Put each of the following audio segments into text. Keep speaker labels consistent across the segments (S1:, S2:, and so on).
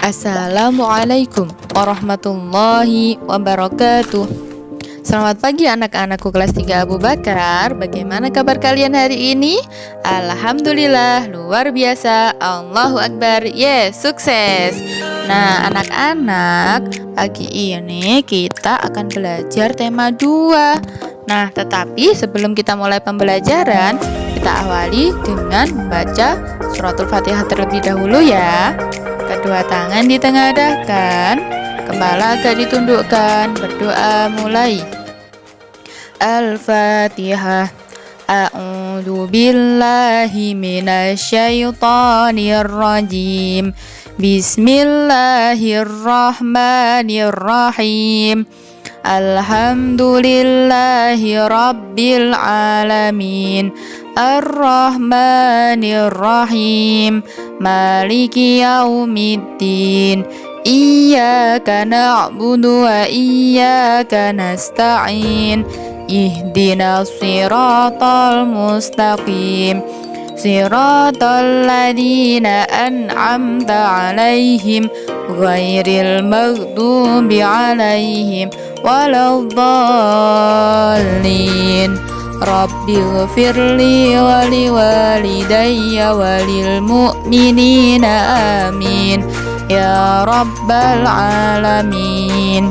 S1: Assalamualaikum warahmatullahi wabarakatuh. Selamat pagi anak-anakku kelas 3 Abu Bakar. Bagaimana kabar kalian hari ini? Alhamdulillah, luar biasa. Allahu Akbar. Yes, sukses. Nah, anak-anak, pagi ini kita akan belajar tema 2. Nah, tetapi sebelum kita mulai pembelajaran, kita awali dengan membaca suratul Fatihah terlebih dahulu ya. Kedua tangan ditengadahkan, kepala agak ditundukkan, berdoa mulai. Al-Fatihah. A'udzu billahi minasyaitonir rajim. Bismillahirrahmanirrahim. Alhamdulillahi rabbil alamin. Ar-Rahmanir-Rahim. Maliki yaumiddin. Iyyaka na'budu wa iyyaka nasta'in. Ihdinas siratal mustaqim. Siratal ladzina an'amta 'alaihim ghairil maghdubi 'alaihim waladdallin. Rabbighfirli wa liwalidayya wa lil mu'minina amin ya rabbal alamin.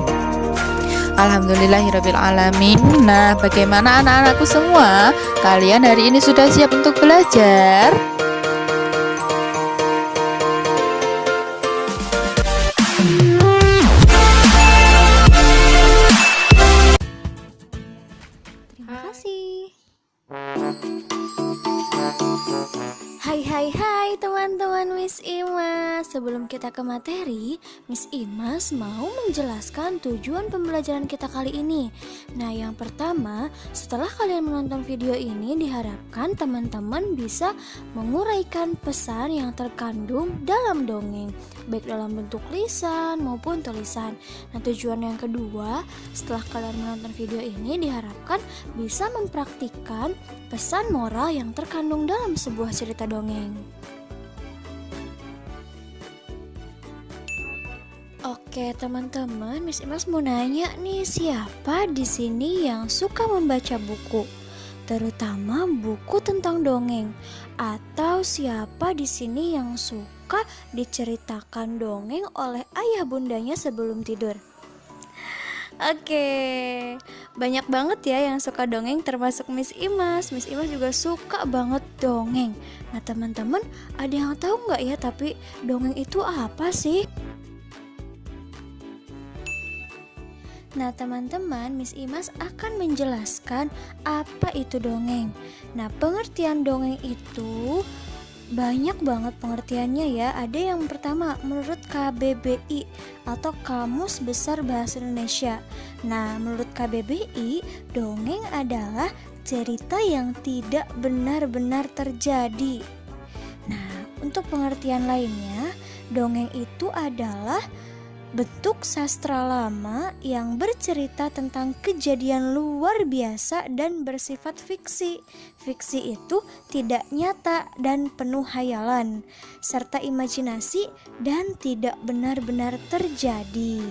S1: Alhamdulillahirabbil alamin. Nah, bagaimana anak-anakku semua? Kalian hari ini sudah siap untuk belajar?
S2: Terima kasih. Hai teman-teman Miss Imas. Sebelum kita ke materi, Miss Imas mau menjelaskan tujuan pembelajaran kita kali ini. Nah, yang pertama, setelah kalian menonton video ini, diharapkan teman-teman bisa menguraikan pesan yang terkandung dalam dongeng, baik dalam bentuk lisan maupun tulisan. Nah, tujuan yang kedua, setelah kalian menonton video ini, diharapkan bisa mempraktikkan pesan moral yang terkandung dalam sebuah cerita dongeng. Oke teman-teman, Miss Imas mau nanya nih, siapa di sini yang suka membaca buku, terutama buku tentang dongeng? Atau siapa di sini yang suka diceritakan dongeng oleh ayah bundanya sebelum tidur? Oke, banyak banget ya yang suka dongeng, termasuk Miss Imas. Miss Imas juga suka banget dongeng. Nah teman-teman, ada yang tahu nggak ya tapi dongeng itu apa sih? Nah teman-teman, Miss Imas akan menjelaskan apa itu dongeng. Nah, pengertian dongeng itu banyak banget pengertiannya ya. Ada yang pertama menurut KBBI atau Kamus Besar Bahasa Indonesia. Nah, menurut KBBI, dongeng adalah cerita yang tidak benar-benar terjadi. Nah, untuk pengertian lainnya, dongeng itu adalah bentuk sastra lama yang bercerita tentang kejadian luar biasa dan bersifat fiksi. Fiksi itu tidak nyata dan penuh hayalan, serta imajinasi dan tidak benar-benar terjadi.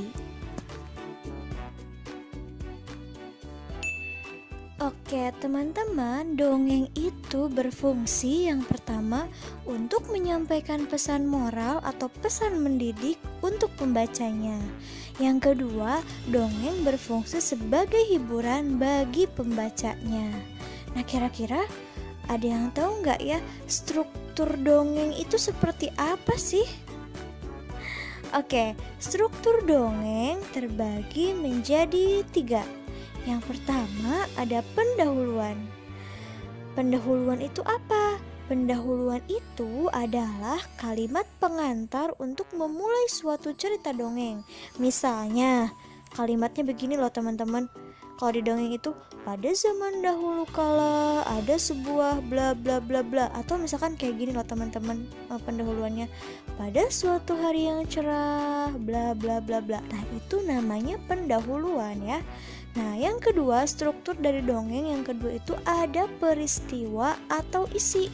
S2: Oke teman-teman, dongeng itu berfungsi yang pertama untuk menyampaikan pesan moral atau pesan mendidik untuk pembacanya. Yang kedua, dongeng berfungsi sebagai hiburan bagi pembacanya. Nah, kira-kira ada yang tahu nggak ya struktur dongeng itu seperti apa sih? Oke, struktur dongeng terbagi menjadi 3. Yang pertama ada pendahuluan. Pendahuluan itu apa? Pendahuluan itu adalah kalimat pengantar untuk memulai suatu cerita dongeng. Misalnya, kalimatnya begini loh teman-teman. Kalau di dongeng itu, pada zaman dahulu kala ada sebuah bla bla bla bla. Atau misalkan kayak gini loh teman-teman, pendahuluannya. Pada suatu hari yang cerah bla bla bla bla. Nah, itu namanya pendahuluan ya. Nah, yang kedua, struktur dari dongeng yang kedua itu ada peristiwa atau isi.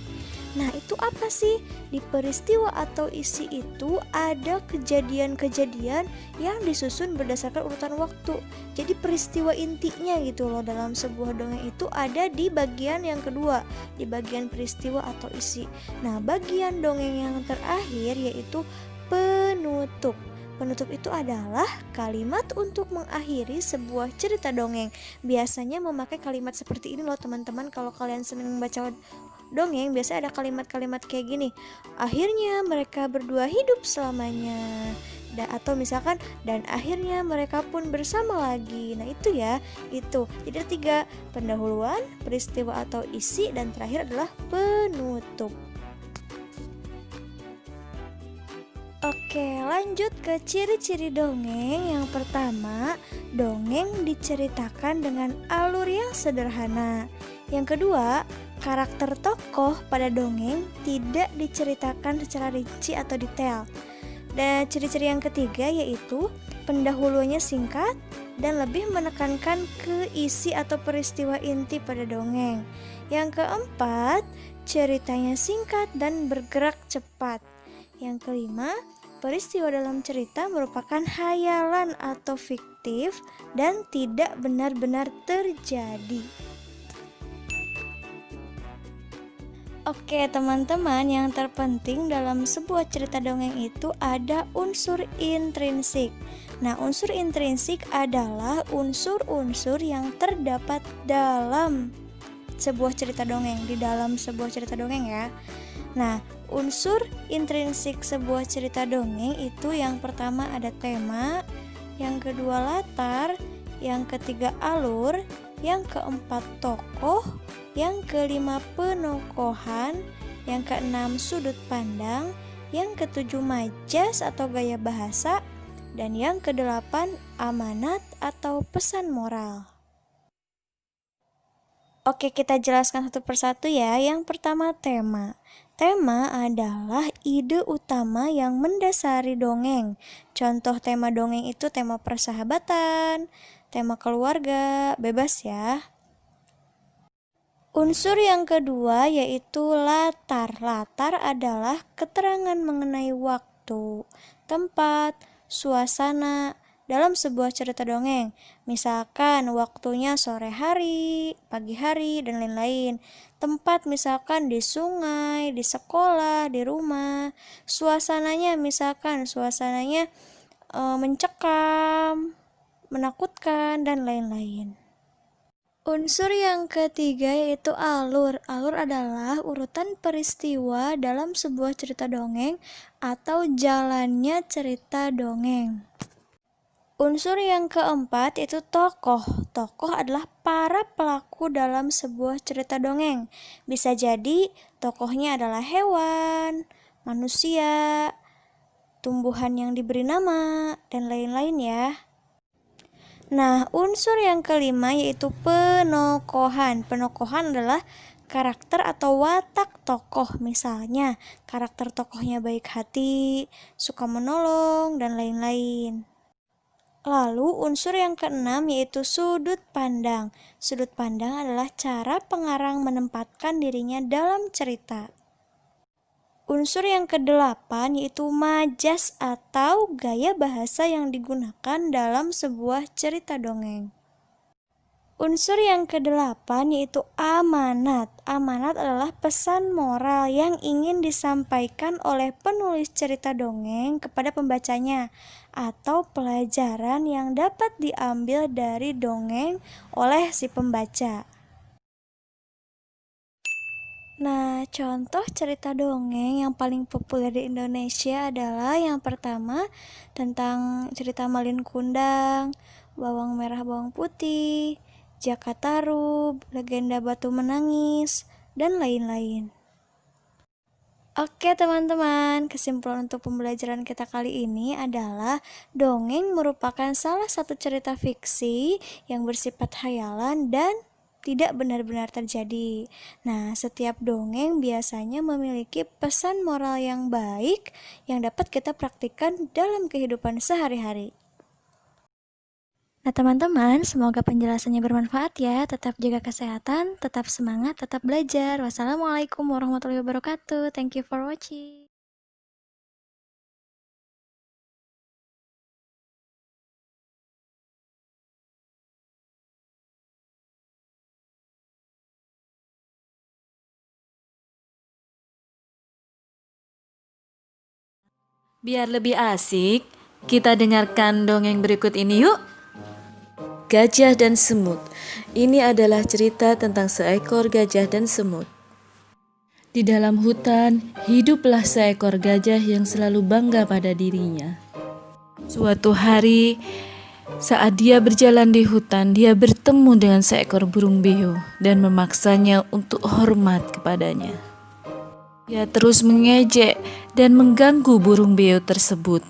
S2: Nah, itu apa sih? Di peristiwa atau isi itu ada kejadian-kejadian yang disusun berdasarkan urutan waktu. Jadi peristiwa intinya gitu loh dalam sebuah dongeng itu ada di bagian yang kedua, di bagian peristiwa atau isi. Nah, bagian dongeng yang terakhir yaitu penutup. Penutup itu adalah kalimat untuk mengakhiri sebuah cerita dongeng. Biasanya memakai kalimat seperti ini loh teman-teman. Kalau kalian senang membaca dongeng, biasa ada kalimat-kalimat kayak gini. Akhirnya mereka berdua hidup selamanya. Atau misalkan dan akhirnya mereka pun bersama lagi. Nah itu ya, itu. Jadi ada 3, pendahuluan, peristiwa atau isi, dan terakhir adalah penutup. Oke, lanjut ke ciri-ciri dongeng. Yang pertama, dongeng diceritakan dengan alur yang sederhana. Yang kedua, karakter tokoh pada dongeng tidak diceritakan secara rinci atau detail. Dan ciri-ciri yang ketiga yaitu pendahulunya singkat dan lebih menekankan ke isi atau peristiwa inti pada dongeng. Yang keempat, ceritanya singkat dan bergerak cepat. Yang kelima, peristiwa dalam cerita merupakan hayalan atau fiktif dan tidak benar-benar terjadi. Oke teman-teman, yang terpenting dalam sebuah cerita dongeng itu ada unsur intrinsik. Nah, unsur intrinsik adalah unsur-unsur yang terdapat dalam sebuah cerita dongeng, di dalam sebuah cerita dongeng ya. Nah, unsur intrinsik sebuah cerita dongeng itu yang pertama ada tema, yang kedua latar, yang ketiga alur, yang keempat tokoh, yang kelima penokohan, yang keenam sudut pandang, yang ketujuh majas atau gaya bahasa, dan yang kedelapan amanat atau pesan moral. Oke, kita jelaskan satu persatu ya. Yang pertama tema. Tema adalah ide utama yang mendasari dongeng. Contoh tema dongeng itu tema persahabatan, tema keluarga, bebas ya. Unsur yang kedua yaitu latar. Latar adalah keterangan mengenai waktu, tempat, suasana dalam sebuah cerita dongeng. Misalkan waktunya sore hari, pagi hari, dan lain-lain. Tempat misalkan di sungai, di sekolah, di rumah. Suasananya misalkan suasananya mencekam, menakutkan, dan lain-lain. Unsur yang ketiga yaitu alur. Alur adalah urutan peristiwa dalam sebuah cerita dongeng atau jalannya cerita dongeng. Unsur yang keempat yaitu tokoh. Tokoh adalah para pelaku dalam sebuah cerita dongeng. Bisa jadi tokohnya adalah hewan, manusia, tumbuhan yang diberi nama, dan lain-lain ya. Nah, unsur yang kelima yaitu penokohan. Penokohan adalah karakter atau watak tokoh. Misalnya, karakter tokohnya baik hati, suka menolong, dan lain-lain. Lalu unsur yang keenam yaitu sudut pandang. Sudut pandang adalah cara pengarang menempatkan dirinya dalam cerita. Unsur yang kedelapan yaitu majas atau gaya bahasa yang digunakan dalam sebuah cerita dongeng. Unsur yang kedelapan yaitu amanat. Amanat adalah pesan moral yang ingin disampaikan oleh penulis cerita dongeng kepada pembacanya atau pelajaran yang dapat diambil dari dongeng oleh si pembaca. Nah, contoh cerita dongeng yang paling populer di Indonesia adalah yang pertama tentang cerita Malin Kundang, Bawang Merah Bawang Putih, Jaka Tarub, Legenda Batu Menangis, dan lain-lain. Oke teman-teman, kesimpulan untuk pembelajaran kita kali ini adalah dongeng merupakan salah satu cerita fiksi yang bersifat khayalan dan tidak benar-benar terjadi. Nah, setiap dongeng biasanya memiliki pesan moral yang baik yang dapat kita praktikkan dalam kehidupan sehari-hari. Nah, teman-teman, semoga penjelasannya bermanfaat ya. Tetap jaga kesehatan, tetap semangat, tetap belajar. Wassalamualaikum warahmatullahi wabarakatuh. Thank you for watching.
S3: Biar lebih asik, kita dengarkan dongeng berikut ini yuk. Gajah dan Semut. Ini adalah cerita tentang seekor gajah dan semut. Di dalam hutan, hiduplah seekor gajah yang selalu bangga pada dirinya. Suatu hari, saat dia berjalan di hutan, dia bertemu dengan seekor burung beo dan memaksanya untuk hormat kepadanya. Dia terus mengejek dan mengganggu burung beo tersebut.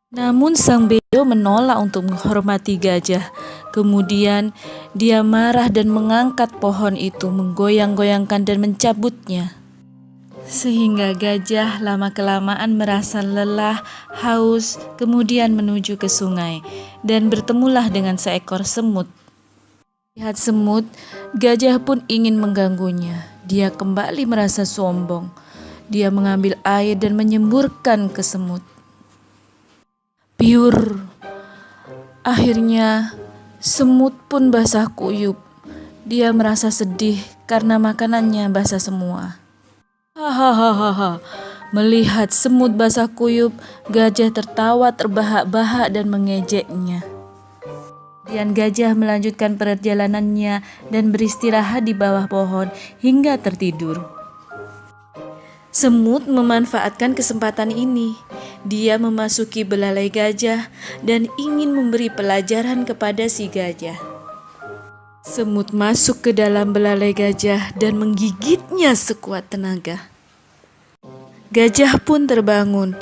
S3: Namun sang beo menolak untuk menghormati gajah. Kemudian dia marah dan mengangkat pohon itu, menggoyang-goyangkan dan mencabutnya. Sehingga gajah lama-kelamaan merasa lelah, haus, kemudian menuju ke sungai dan bertemulah dengan seekor semut. Lihat semut, gajah pun ingin mengganggunya. Dia kembali merasa sombong. Dia mengambil air dan menyemburkan ke semut. Piur. Akhirnya semut pun basah kuyup. Dia merasa sedih karena makanannya basah semua. Hahaha. Melihat semut basah kuyup, gajah tertawa terbahak-bahak dan mengejeknya. Kemudian gajah melanjutkan perjalanannya dan beristirahat di bawah pohon hingga tertidur. Semut memanfaatkan kesempatan ini. Dia memasuki belalai gajah dan ingin memberi pelajaran kepada si gajah. Semut masuk ke dalam belalai gajah dan menggigitnya sekuat tenaga. Gajah pun terbangun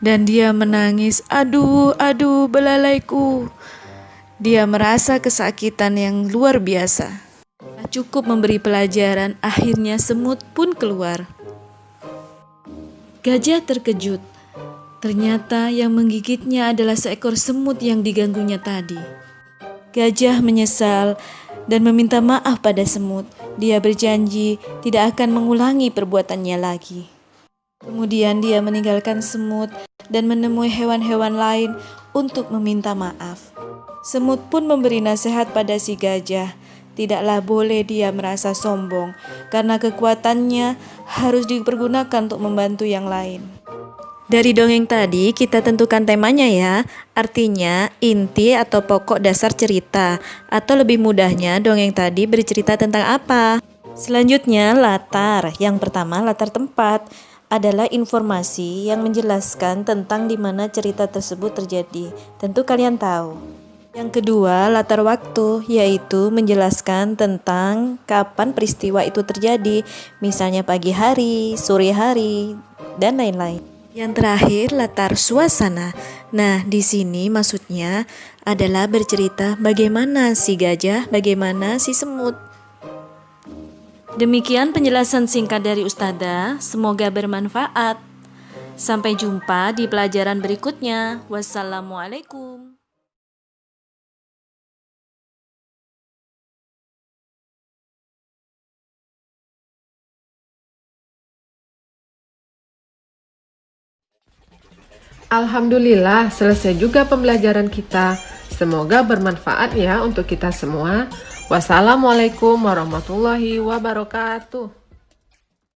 S3: dan dia menangis, "Aduh, aduh, belalaiku." Dia merasa kesakitan yang luar biasa. Cukup memberi pelajaran, akhirnya semut pun keluar. Gajah terkejut. Ternyata yang menggigitnya adalah seekor semut yang diganggunya tadi. Gajah menyesal dan meminta maaf pada semut. Dia berjanji tidak akan mengulangi perbuatannya lagi. Kemudian dia meninggalkan semut dan menemui hewan-hewan lain untuk meminta maaf. Semut pun memberi nasihat pada si gajah. Tidaklah boleh dia merasa sombong, karena kekuatannya harus dipergunakan untuk membantu yang lain. Dari dongeng tadi kita tentukan temanya ya. Artinya inti atau pokok dasar cerita. Atau lebih mudahnya dongeng tadi bercerita tentang apa. Selanjutnya latar. Yang pertama latar tempat adalah informasi yang menjelaskan tentang di mana cerita tersebut terjadi. Tentu kalian tahu. Yang kedua, latar waktu, yaitu menjelaskan tentang kapan peristiwa itu terjadi, misalnya pagi hari, sore hari, dan lain-lain. Yang terakhir, latar suasana. Nah, di sini maksudnya adalah bercerita bagaimana si gajah, bagaimana si semut. Demikian penjelasan singkat dari Ustadzah, semoga bermanfaat. Sampai jumpa di pelajaran berikutnya. Wassalamualaikum.
S4: Alhamdulillah, selesai juga pembelajaran kita. Semoga bermanfaat ya untuk kita semua. Wassalamualaikum warahmatullahi wabarakatuh.